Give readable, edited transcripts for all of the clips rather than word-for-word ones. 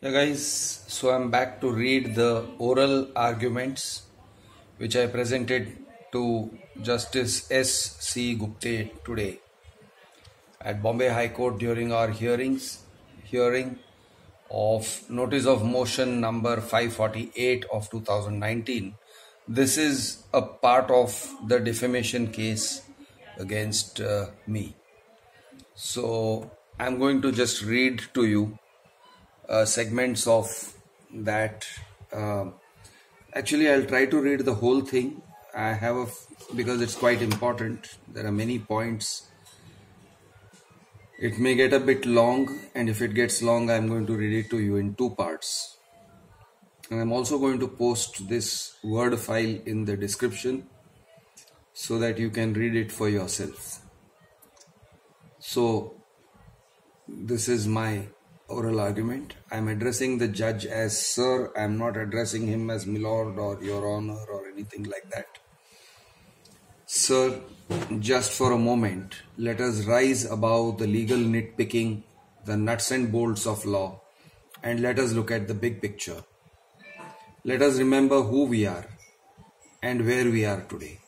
Yeah, guys, so I'm back to read the oral arguments which I presented to Justice S.C. Gupte today at Bombay High Court during our hearing of Notice of Motion number 548 of 2019. This is a part of the defamation case against me. So I'm going to just read to you segments of that. Actually, I'll try to read the whole thing. I have because it's quite important. There are many points. It may get a bit long, and if it gets long, I'm going to read it to you in two parts. And I'm also going to post this Word file in the description so that you can read it for yourself. So, this is my oral argument. I'm addressing the judge as Sir. I'm not addressing him as Milord or Your Honor or anything like that. Sir, just for a moment, let us rise above the legal nitpicking, the nuts and bolts of law, and let us look at the big picture. Let us remember who we are and where we are today.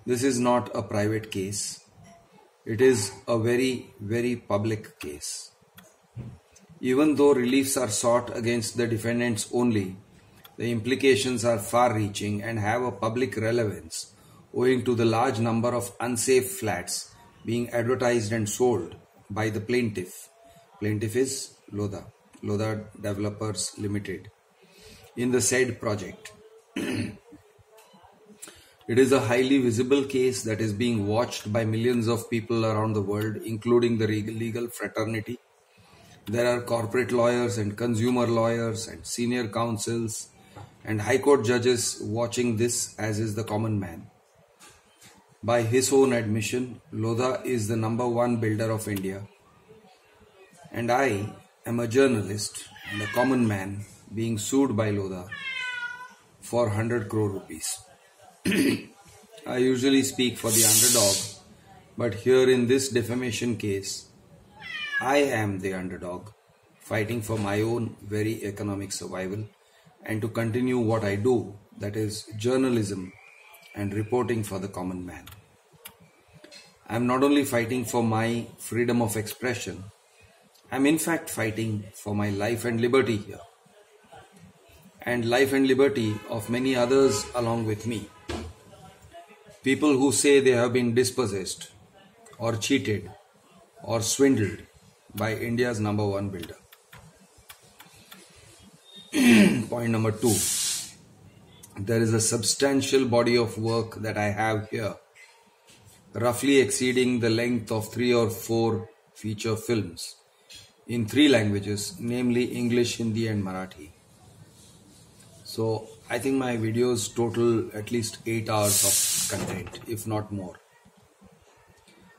This is not a private case. It is a very, very public case. Even though reliefs are sought against the defendants only, the implications are far-reaching and have a public relevance owing to the large number of unsafe flats being advertised and sold by the plaintiff. Plaintiff is Lodha Developers Limited, in the said project. It is a highly visible case that is being watched by millions of people around the world, including the legal fraternity. There are corporate lawyers and consumer lawyers and senior counsels and high court judges watching this, as is the common man. By his own admission, Lodha is the #1 builder of India. And I am a journalist and a common man being sued by Lodha for 100 crore rupees. I usually speak for the underdog, but here in this defamation case, I am the underdog, fighting for my own very economic survival and to continue what I do, that is journalism and reporting for the common man. I am not only fighting for my freedom of expression, I am in fact fighting for my life and liberty here, and life and liberty of many others along with me. People who say they have been dispossessed or cheated or swindled by India's #1 builder. Point number 2. There is a substantial body of work that I have here, roughly exceeding the length of 3 or 4 feature films in 3 languages, namely English, Hindi and Marathi. So I think my videos total at least 8 hours of content, if not more.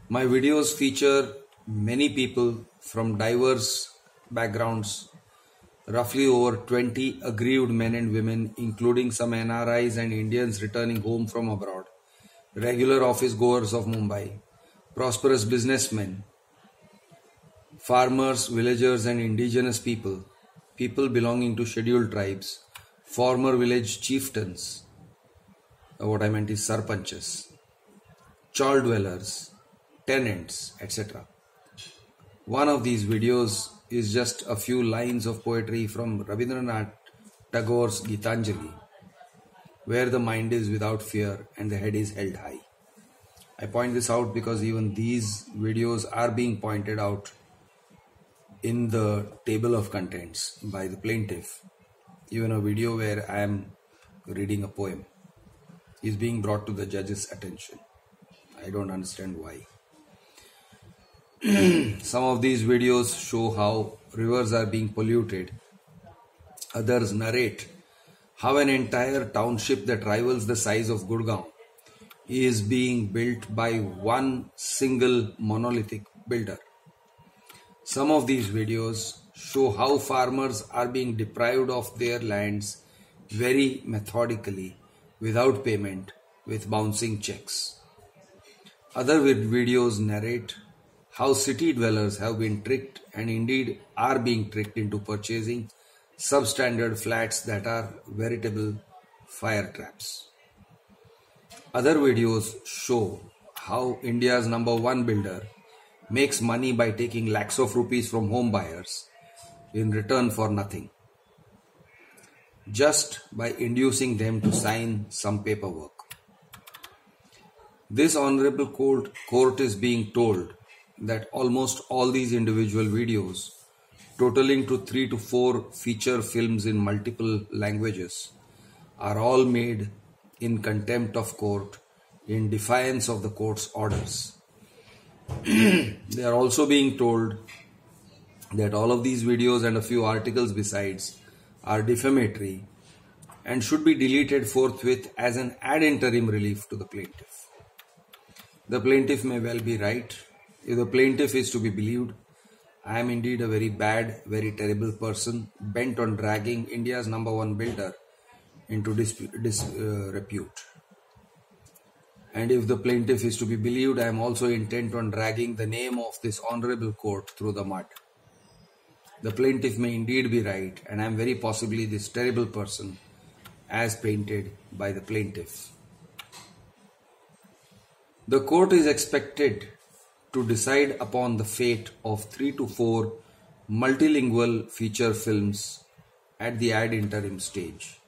My videos feature many people from diverse backgrounds, roughly over 20 aggrieved men and women, including some NRIs and Indians returning home from abroad, regular office goers of Mumbai, prosperous businessmen, farmers, villagers and indigenous people, people belonging to scheduled tribes, former village chieftains, what I meant is sarpanchas, chawl dwellers, tenants, etc. One of these videos is just a few lines of poetry from Rabindranath Tagore's Gitanjali, where the mind is without fear and the head is held high. I point this out because even these videos are being pointed out in the table of contents by the plaintiff. Even a video where I am reading a poem is being brought to the judge's attention. I don't understand why. Some of these videos show how rivers are being polluted. Others narrate how an entire township that rivals the size of Gurgaon is being built by one single monolithic builder. Some of these videos show how farmers are being deprived of their lands very methodically, without payment, with bouncing checks. Other videos narrate how city dwellers have been tricked and indeed are being tricked into purchasing substandard flats that are veritable fire traps. Other videos show how India's number one builder makes money by taking lakhs of rupees from home buyers in return for nothing, just by inducing them to sign some paperwork. This honorable court is being told that almost all these individual videos, totaling to 3 to 4 feature films in multiple languages, are all made in contempt of court in defiance of the court's orders. They are also being told that all of these videos and a few articles besides are defamatory and should be deleted forthwith as an ad interim relief to the plaintiff. The plaintiff may well be right. If the plaintiff is to be believed, I am indeed a very bad, very terrible person bent on dragging India's number one builder into disrepute. And if the plaintiff is to be believed, I am also intent on dragging the name of this honorable court through the mud. The plaintiff may indeed be right, and I am very possibly this terrible person as painted by the plaintiff. The court is expected to decide upon the fate of 3 to 4 multilingual feature films at the ad interim stage,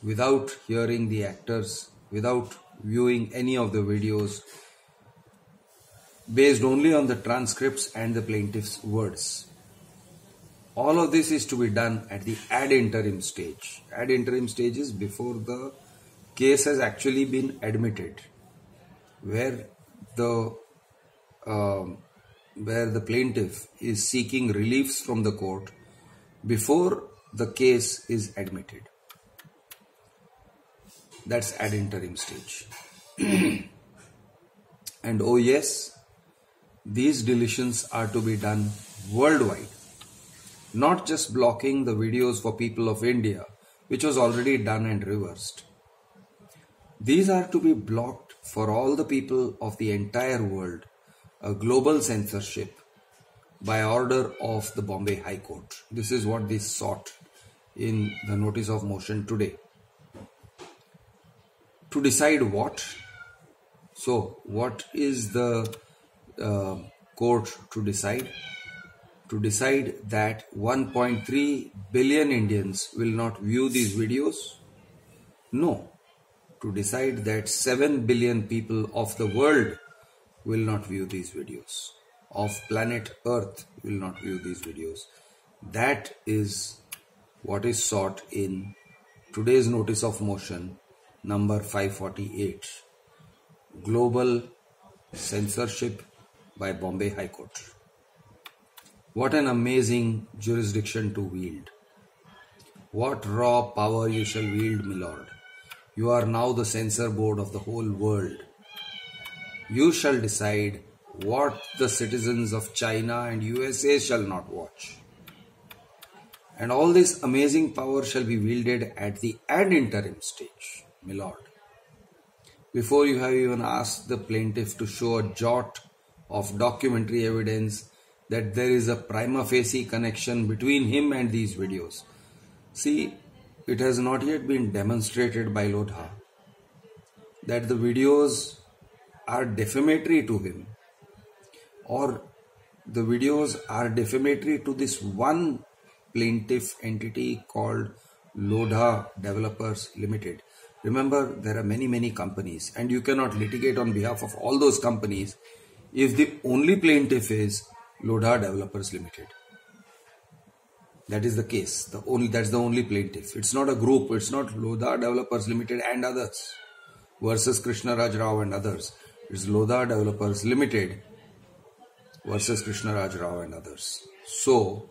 without hearing the actors, without viewing any of the videos, based only on the transcripts and the plaintiff's words. All of this is to be done at the ad interim stage. Ad interim stage is before the case has actually been admitted, where the plaintiff is seeking reliefs from the court before the case is admitted. That's ad interim stage. And oh yes, these deletions are to be done worldwide, not just blocking the videos for people of India, which was already done and reversed. These are to be blocked for all the people of the entire world, a global censorship by order of the Bombay High Court. This is what they sought in the notice of motion today. To decide what? So, what is the court to decide? To decide that 1.3 billion Indians will not view these videos? No. To decide that 7 billion people of the world will not view these videos, of planet Earth will not view these videos. That is what is sought in today's notice of motion number 548, Global Censorship by Bombay High Court. What an amazing jurisdiction to wield. What raw power you shall wield, my lord. You are now the censor board of the whole world. You shall decide what the citizens of China and USA shall not watch. And all this amazing power shall be wielded at the ad interim stage, my lord. Before you have even asked the plaintiff to show a jot of documentary evidence that there is a prima facie connection between him and these videos. See, it has not yet been demonstrated by Lodha that the videos are defamatory to him, or the videos are defamatory to this one plaintiff entity called Lodha Developers Limited. Remember, there are many companies, and you cannot litigate on behalf of all those companies if the only plaintiff is Lodha Developers Limited. That is the case. That's the only plaintiff. It's not a group. It's not Lodha Developers Limited and others versus Krishnaraj Rao and others. It's Lodha Developers Limited versus Krishnaraj Rao and others. So,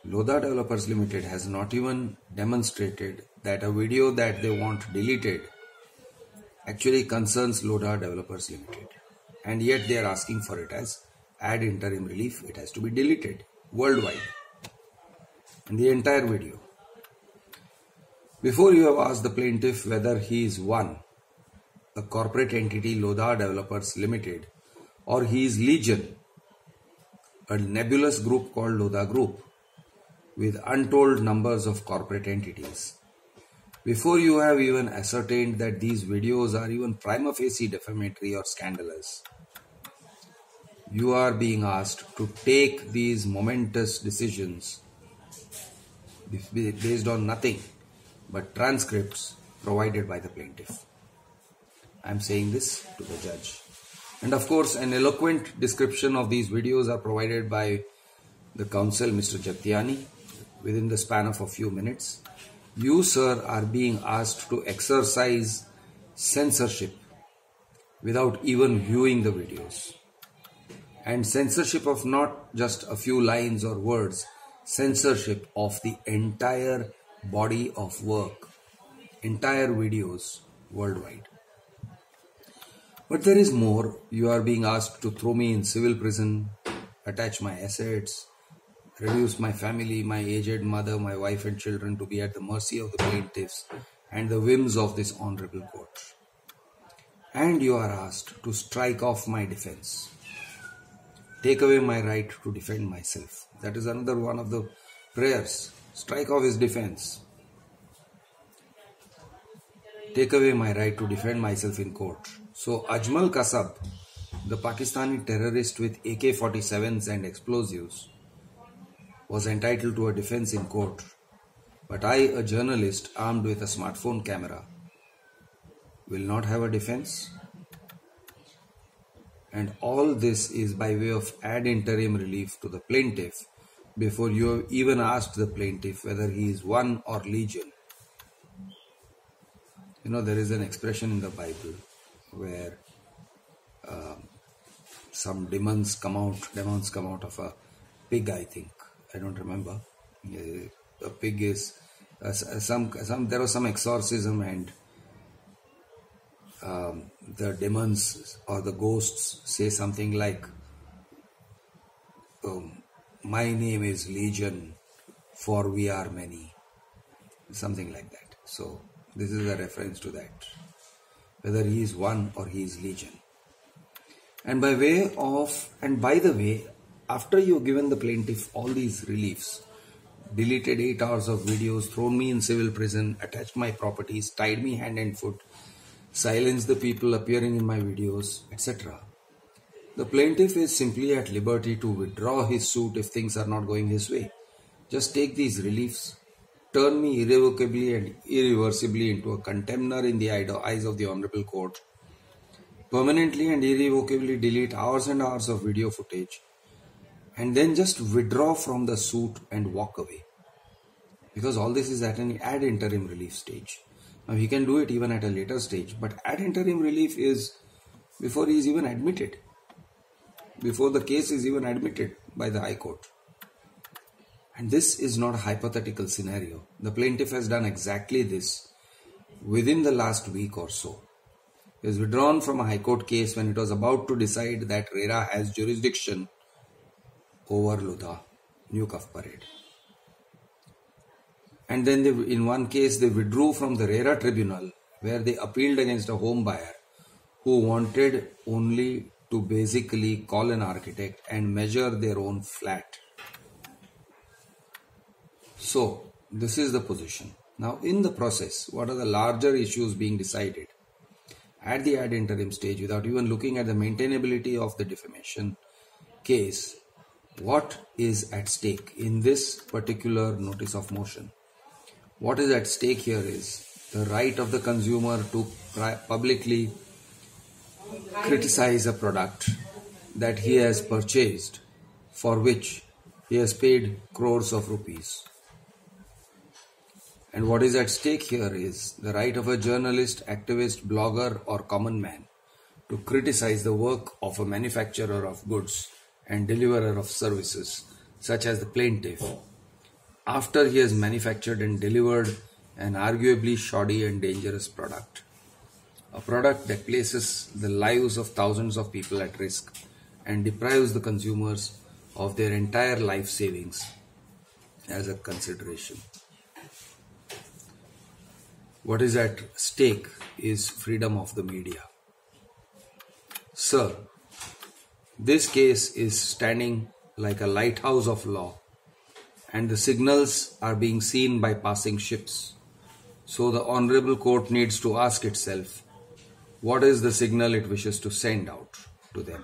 Lodha Developers Limited has not even demonstrated that a video that they want deleted actually concerns Lodha Developers Limited. And yet they are asking for it as ad interim relief. It has to be deleted worldwide. And the entire video. Before you have asked the plaintiff whether he is one, a corporate entity Lodha Developers Limited, or he is legion, a nebulous group called Lodha Group, with untold numbers of corporate entities. Before you have even ascertained that these videos are even prima facie defamatory or scandalous, you are being asked to take these momentous decisions based on nothing but transcripts provided by the plaintiff. I am saying this to the judge. And of course, an eloquent description of these videos are provided by the counsel, Mr. Jagtiani, within the span of a few minutes. You, sir, are being asked to exercise censorship without even viewing the videos. And censorship of not just a few lines or words, censorship of the entire body of work, entire videos worldwide. But there is more. You are being asked to throw me in civil prison, attach my assets, reduce my family, my aged mother, my wife and children to be at the mercy of the plaintiffs and the whims of this honorable court. And you are asked to strike off my defense. Take away my right to defend myself. That is another one of the prayers. Strike off his defense. Take away my right to defend myself in court. So Ajmal Kasab, the Pakistani terrorist with AK-47s and explosives, was entitled to a defense in court. But I, a journalist armed with a smartphone camera, will not have a defense. And all this is by way of ad interim relief to the plaintiff before you have even asked the plaintiff whether he is one or legion. You know, there is an expression in the Bible where some demons come out of a pig, I think. I don't remember. A pig is there was some exorcism, and the demons or the ghosts say something like, my name is Legion, for we are many. Something like that. So this is a reference to that. Whether he is one or he is legion. And by the way, after you have given the plaintiff all these reliefs, deleted 8 hours of videos, thrown me in civil prison, attached my properties, tied me hand and foot, silenced the people appearing in my videos, etc., the plaintiff is simply at liberty to withdraw his suit if things are not going his way. Just take these reliefs, turn me irrevocably and irreversibly into a contemner in the eyes of the Honorable Court, permanently and irrevocably delete hours and hours of video footage, and then just withdraw from the suit and walk away. Because all this is at an ad interim relief stage. Now he can do it even at a later stage, but ad interim relief is before he is even admitted, before the case is even admitted by the High Court. And this is not a hypothetical scenario. The plaintiff has done exactly this within the last week or so. He was withdrawn from a High Court case when it was about to decide that RERA has jurisdiction over Lodha, New Cuff Parade. And then in one case they withdrew from the RERA tribunal where they appealed against a home buyer who wanted only to basically call an architect and measure their own flat. So this is the position. Now in the process, what are the larger issues being decided at the ad interim stage without even looking at the maintainability of the defamation case? What is at stake in this particular notice of motion? What is at stake here is the right of the consumer to publicly criticize a product that he has purchased, for which he has paid crores of rupees. And what is at stake here is the right of a journalist, activist, blogger or common man to criticize the work of a manufacturer of goods and deliverer of services, such as the plaintiff, after he has manufactured and delivered an arguably shoddy and dangerous product. A product that places the lives of thousands of people at risk and deprives the consumers of their entire life savings as a consideration. What is at stake is freedom of the media. Sir, This case is standing like a lighthouse of law, and the signals are being seen by passing ships. So the Honorable Court needs to ask itself, what is the signal it wishes to send out to them?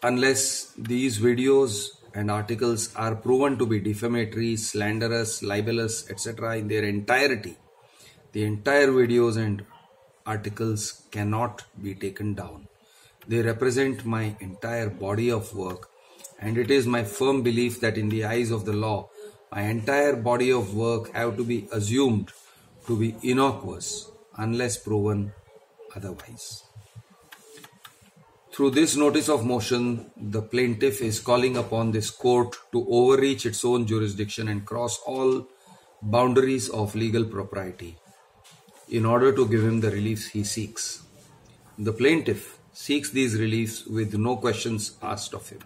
Unless these videos and articles are proven to be defamatory, slanderous, libelous, etc. in their entirety, the entire videos and articles cannot be taken down. They represent my entire body of work, and it is my firm belief that in the eyes of the law, my entire body of work have to be assumed to be innocuous unless proven otherwise. Through this notice of motion, the plaintiff is calling upon this court to overreach its own jurisdiction and cross all boundaries of legal propriety in order to give him the reliefs he seeks. The plaintiff seeks these reliefs with no questions asked of him.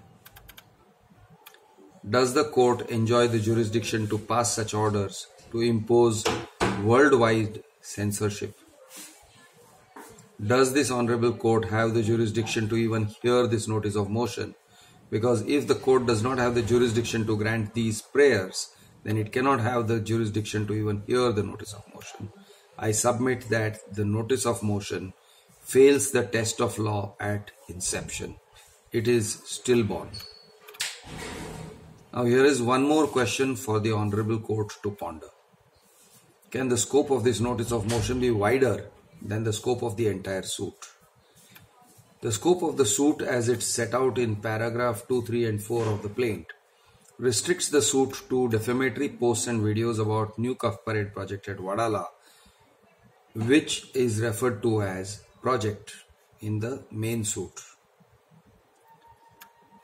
Does the court enjoy the jurisdiction to pass such orders to impose worldwide censorship? Does this honorable court have the jurisdiction to even hear this notice of motion? Because if the court does not have the jurisdiction to grant these prayers, then it cannot have the jurisdiction to even hear the notice of motion. I submit that the notice of motion fails the test of law at inception. It is stillborn. Now here is one more question for the honorable court to ponder. Can the scope of this notice of motion be wider than the scope of the entire suit? The scope of the suit as it's set out in paragraph 2, 3 and 4 of the plaint restricts the suit to defamatory posts and videos about new Cuff Parade project at Wadala, which is referred to as project in the main suit.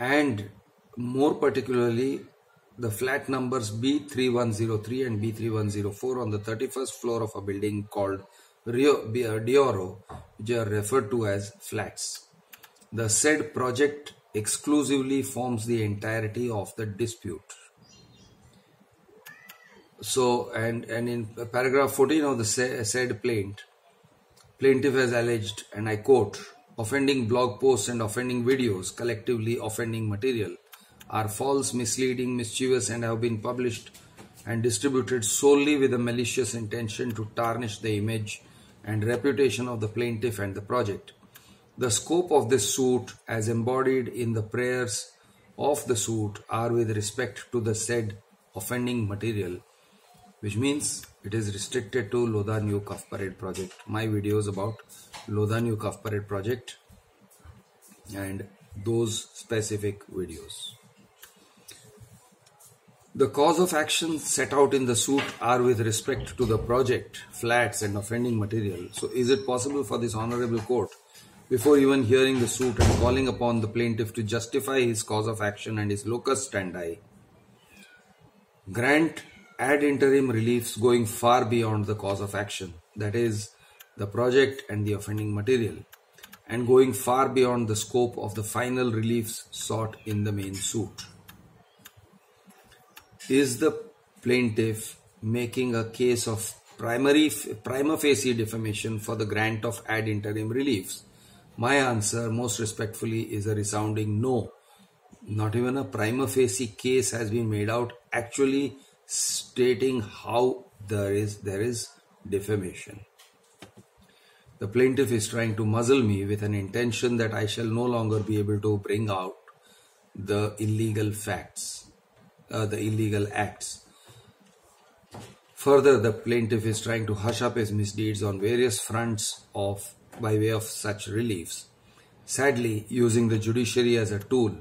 And more particularly, the flat numbers B3103 and B3104 on the 31st floor of a building called Dioro, which are referred to as flats. The said project exclusively forms the entirety of the dispute. So, and in paragraph 14 of the said plaintiff has alleged, and I quote, offending blog posts and offending videos, collectively offending material, are false, misleading, mischievous, and have been published and distributed solely with a malicious intention to tarnish the image and reputation of the plaintiff and the project. The scope of this suit, as embodied in the prayers of the suit, are with respect to the said offending material, which means it is restricted to Lodha New Cuff Parade project. My videos about Lodha New Cuff Parade project and those specific videos. The cause of action set out in the suit are with respect to the project, flats and offending material. So is it possible for this honorable court, before even hearing the suit and calling upon the plaintiff to justify his cause of action and his locus standi, grant ad interim reliefs going far beyond the cause of action, that is, the project and the offending material, and going far beyond the scope of the final reliefs sought in the main suit? Is the plaintiff making a case of prima facie defamation for the grant of ad interim reliefs? My answer, most respectfully, is a resounding no. Not even a prima facie case has been made out actually stating how there is defamation. The plaintiff is trying to muzzle me with an intention that I shall no longer be able to bring out the illegal facts, the illegal acts. Further, the plaintiff is trying to hush up his misdeeds on various fronts by way of such reliefs, sadly using the judiciary as a tool,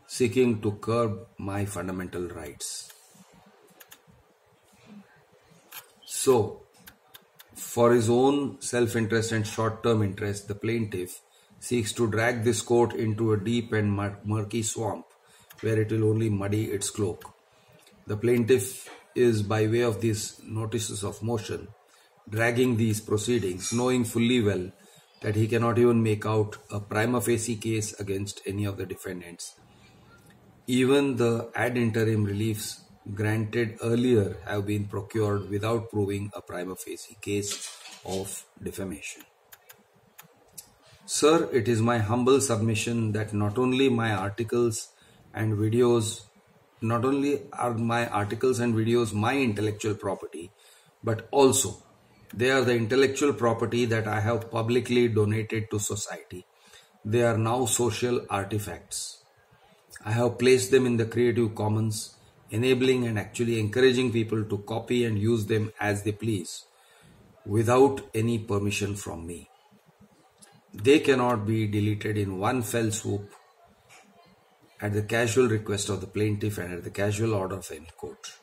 seeking to curb my fundamental rights. So, for his own self-interest and short-term interest, the plaintiff seeks to drag this court into a deep and murky swamp where it will only muddy its cloak. The plaintiff is, by way of these notices of motion, dragging these proceedings, knowing fully well that he cannot even make out a prima facie case against any of the defendants. Even the ad interim reliefs granted earlier have been procured without proving a prima facie case of defamation. Sir, it is my humble submission that not only are my articles and videos my intellectual property, but also they are the intellectual property that I have publicly donated to society. They are now social artifacts. I have placed them in the Creative Commons, enabling and actually encouraging people to copy and use them as they please, without any permission from me. They cannot be deleted in one fell swoop at the casual request of the plaintiff and at the casual order of any court.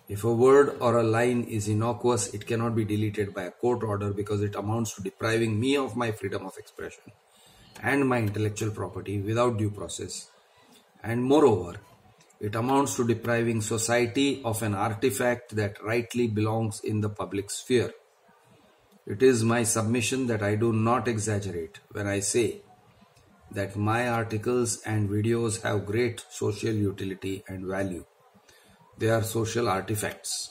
If a word or a line is innocuous, it cannot be deleted by a court order because it amounts to depriving me of my freedom of expression and my intellectual property without due process. And moreover, it amounts to depriving society of an artifact that rightly belongs in the public sphere. It is my submission that I do not exaggerate when I say that my articles and videos have great social utility and value. They are social artifacts,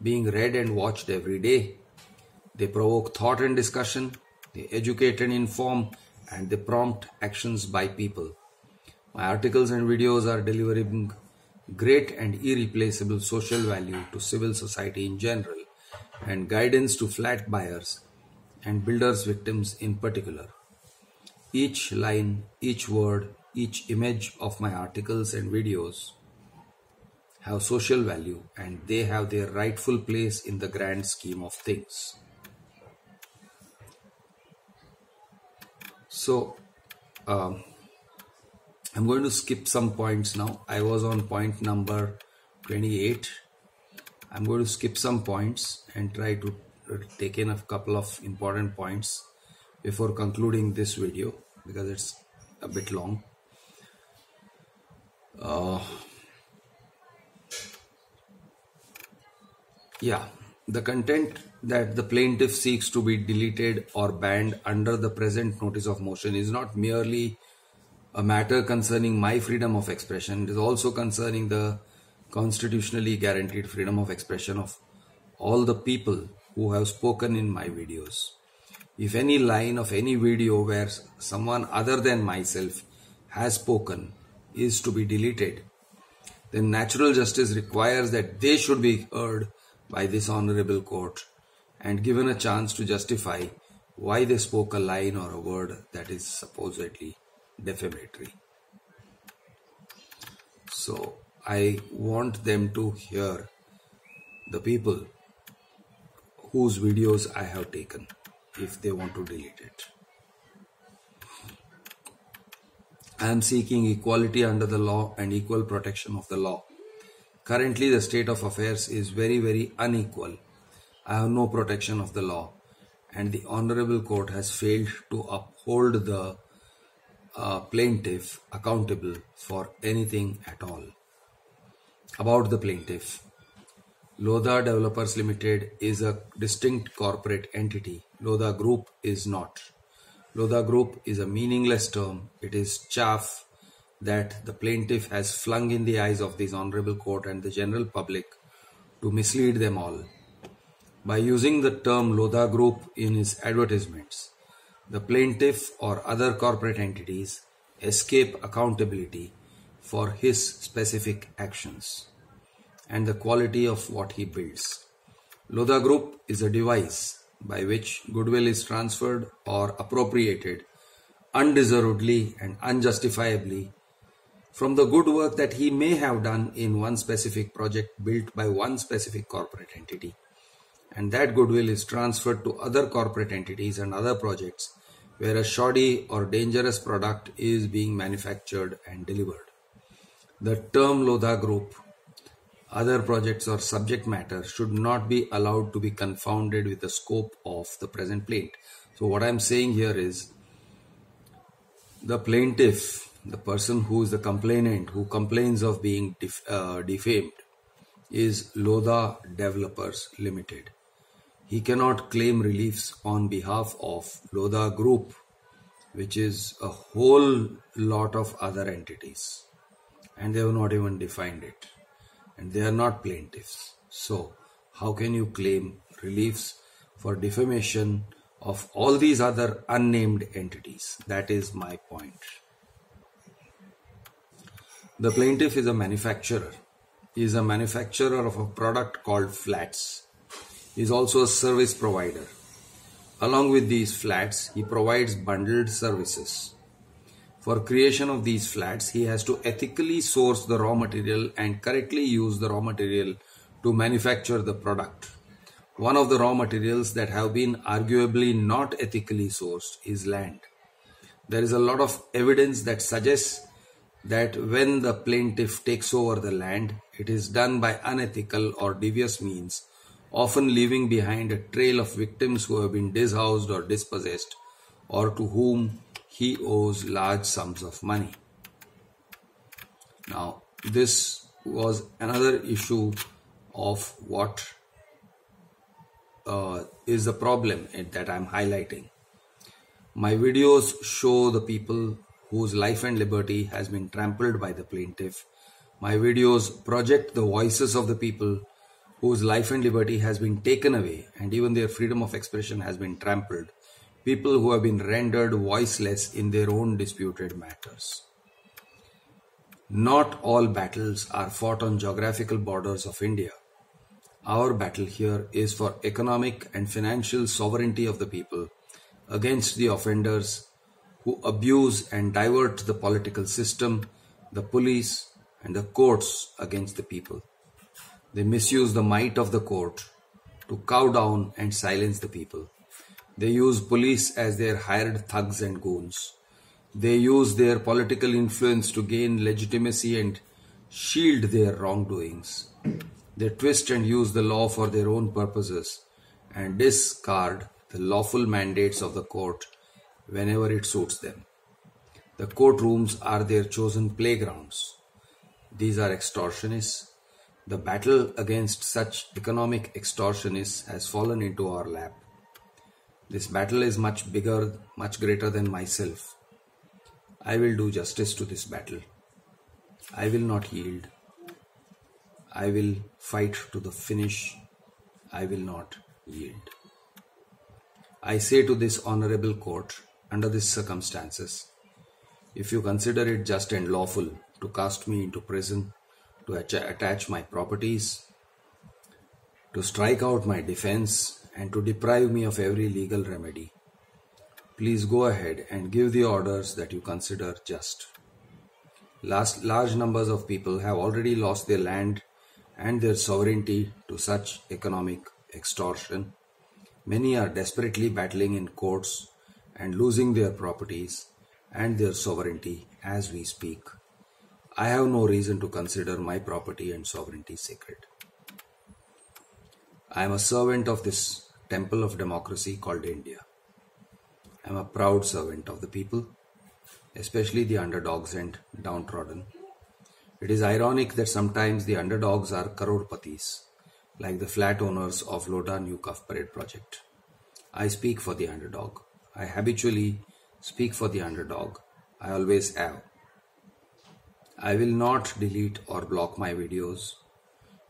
being read and watched every day. They provoke thought and discussion, they educate and inform, and they prompt actions by people. My articles and videos are delivering great and irreplaceable social value to civil society in general, and guidance to flat buyers and builders victims in particular. Each line, each word, each image of my articles and videos have social value, and they have their rightful place in the grand scheme of things. So, I'm going to skip some points now. I was on point number 28. I'm going to skip some points and try to take in a couple of important points before concluding this video because it's a bit long. The content that the plaintiff seeks to be deleted or banned under the present notice of motion is not merely a matter concerning my freedom of expression. It is also concerning the constitutionally guaranteed freedom of expression of all the people who have spoken in my videos. If any line of any video where someone other than myself has spoken is to be deleted, then natural justice requires that they should be heard by this honorable court and given a chance to justify why they spoke a line or a word that is supposedly defamatory. So I want them to hear the people whose videos I have taken if they want to delete it. I am seeking equality under the law and equal protection of the law. Currently, the state of affairs is very, very unequal. I have no protection of the law, and the Honorable Court has failed to uphold the plaintiff accountable for anything at all. About the plaintiff, Lodha Developers Limited is a distinct corporate entity. Lodha Group is not. Lodha Group is a meaningless term. It is chaff that the plaintiff has flung in the eyes of this honorable court and the general public to mislead them all. By using the term Lodha Group in his advertisements, the plaintiff or other corporate entities escape accountability for his specific actions and the quality of what he builds. Lodha Group is a device by which goodwill is transferred or appropriated undeservedly and unjustifiably from the good work that he may have done in one specific project built by one specific corporate entity. And that goodwill is transferred to other corporate entities and other projects where a shoddy or dangerous product is being manufactured and delivered. The term Lodha Group, other projects or subject matter should not be allowed to be confounded with the scope of the present plaint. So what I am saying here is the plaintiff, the person who is the complainant, who complains of being defamed, is Lodha Developers Limited. He cannot claim reliefs on behalf of Lodha Group, which is a whole lot of other entities, and they have not even defined it, and they are not plaintiffs. So how can you claim reliefs for defamation of all these other unnamed entities. That is my point. The plaintiff is a manufacturer. He is a manufacturer of a product called flats. He is also a service provider. Along with these flats, he provides bundled services. For creation of these flats, he has to ethically source the raw material and correctly use the raw material to manufacture the product. One of the raw materials that have been arguably not ethically sourced is land. There is a lot of evidence that suggests that when the plaintiff takes over the land, it is done by unethical or devious means, often leaving behind a trail of victims who have been dishoused or dispossessed, or to whom he owes large sums of money. Now, this was another issue of what is the problem that I am highlighting. My videos show the people whose life and liberty has been trampled by the plaintiff. My videos project the voices of the people whose life and liberty has been taken away and even their freedom of expression has been trampled. People who have been rendered voiceless in their own disputed matters. Not all battles are fought on geographical borders of India. Our battle here is for economic and financial sovereignty of the people against the offenders who abuse and divert the political system, the police, and the courts against the people. They misuse the might of the court to cow down and silence the people. They use police as their hired thugs and goons. They use their political influence to gain legitimacy and shield their wrongdoings. They twist and use the law for their own purposes and discard the lawful mandates of the court whenever it suits them. The courtrooms are their chosen playgrounds. These are extortionists. The battle against such economic extortionists has fallen into our lap. This battle is much bigger, much greater than myself. I will do justice to this battle. I will not yield. I will fight to the finish. I will not yield. I say to this honorable court, under these circumstances, if you consider it just and lawful to cast me into prison, to attach my properties, to strike out my defense, and to deprive me of every legal remedy, please go ahead and give the orders that you consider just. Large numbers of people have already lost their land and their sovereignty to such economic extortion. Many are desperately battling in courts and losing their properties and their sovereignty as we speak. I have no reason to consider my property and sovereignty sacred. I am a servant of this temple of democracy called India. I am a proud servant of the people, especially the underdogs and downtrodden. It is ironic that sometimes the underdogs are crorpatis, like the flat owners of Lodha New Cuff Parade project. I speak for the underdog. I habitually speak for the underdog. I always have. I will not delete or block my videos,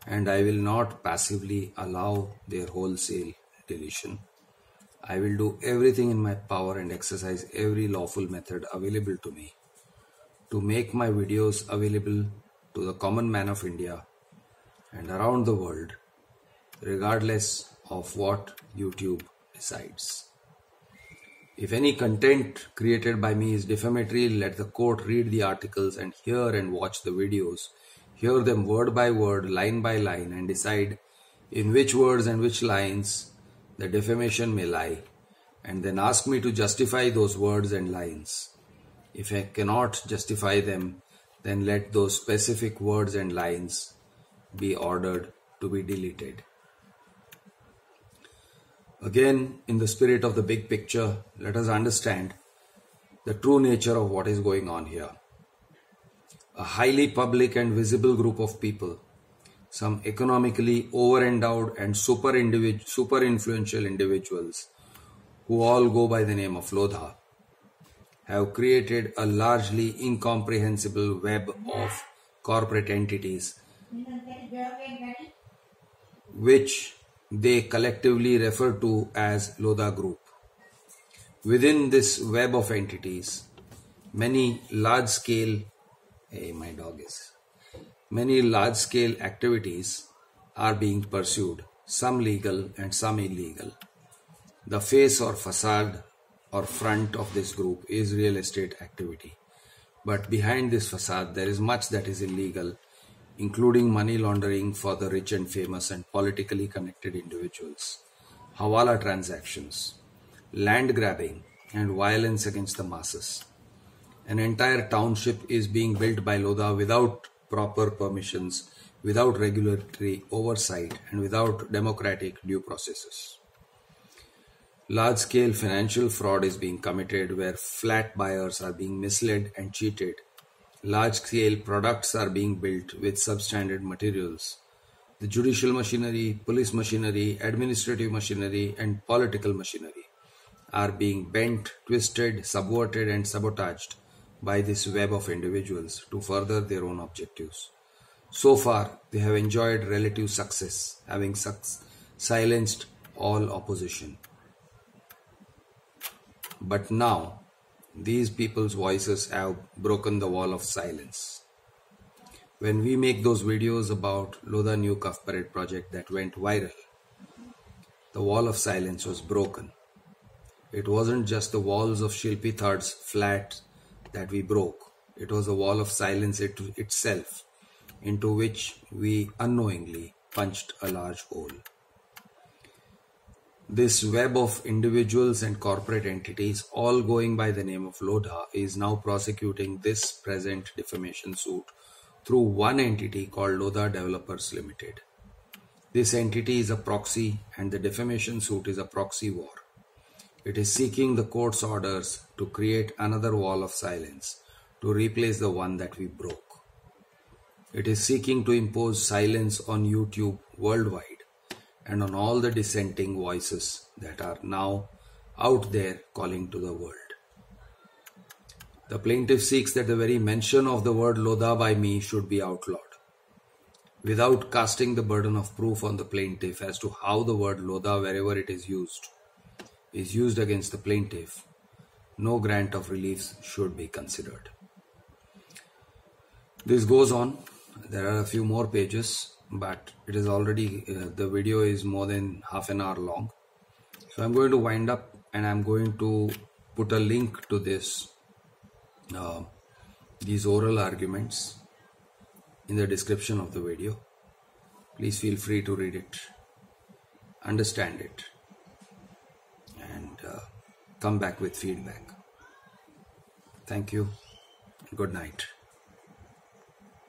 and I will not passively allow their wholesale deletion. I will do everything in my power and exercise every lawful method available to me to make my videos available to the common man of India and around the world, regardless of what YouTube decides. If any content created by me is defamatory, let the court read the articles and hear and watch the videos, hear them word by word, line by line, and decide in which words and which lines the defamation may lie, and then ask me to justify those words and lines. If I cannot justify them, then let those specific words and lines be ordered to be deleted. Again, in the spirit of the big picture, let us understand the true nature of what is going on here. A highly public and visible group of people, some economically over-endowed and super influential individuals who all go by the name of Lodha, have created a largely incomprehensible web of corporate entities which they collectively refer to as Lodha Group. Within this web of entities, many large-scale, many large-scale activities are being pursued, some legal and some illegal. The face or facade or front of this group is real estate activity. But behind this facade, there is much that is illegal, including money laundering for the rich and famous and politically connected individuals, hawala transactions, land grabbing, and violence against the masses. An entire township is being built by Lodha without proper permissions, without regulatory oversight, and without democratic due processes. Large-scale financial fraud is being committed where flat buyers are being misled and cheated. Large-scale products are being built with substandard materials. The judicial machinery, police machinery, administrative machinery, and political machinery are being bent, twisted, subverted, and sabotaged by this web of individuals to further their own objectives. So far, they have enjoyed relative success, having silenced all opposition. But now, these people's voices have broken the wall of silence. When we make those videos about Lodha New Cuff Parade project that went viral, the wall of silence was broken. It wasn't just the walls of Shilpi Thad's flat that we broke. It was a wall of silence itself, into which we unknowingly punched a large hole. This web of individuals and corporate entities, all going by the name of Lodha, is now prosecuting this present defamation suit through one entity called Lodha Developers Limited. This entity is a proxy, and the defamation suit is a proxy war. It is seeking the court's orders to create another wall of silence to replace the one that we broke. It is seeking to impose silence on YouTube worldwide and on all the dissenting voices that are now out there calling to the world. The plaintiff seeks that the very mention of the word Lodha by me should be outlawed. Without casting the burden of proof on the plaintiff as to how the word Lodha, wherever it is used against the plaintiff, no grant of relief should be considered. This goes on. There are a few more pages, but it is already, the video is more than half an hour long. So I'm going to wind up, and I'm going to put a link to these oral arguments in the description of the video. Please feel free to read it, understand it, and come back with feedback. Thank you. Good night.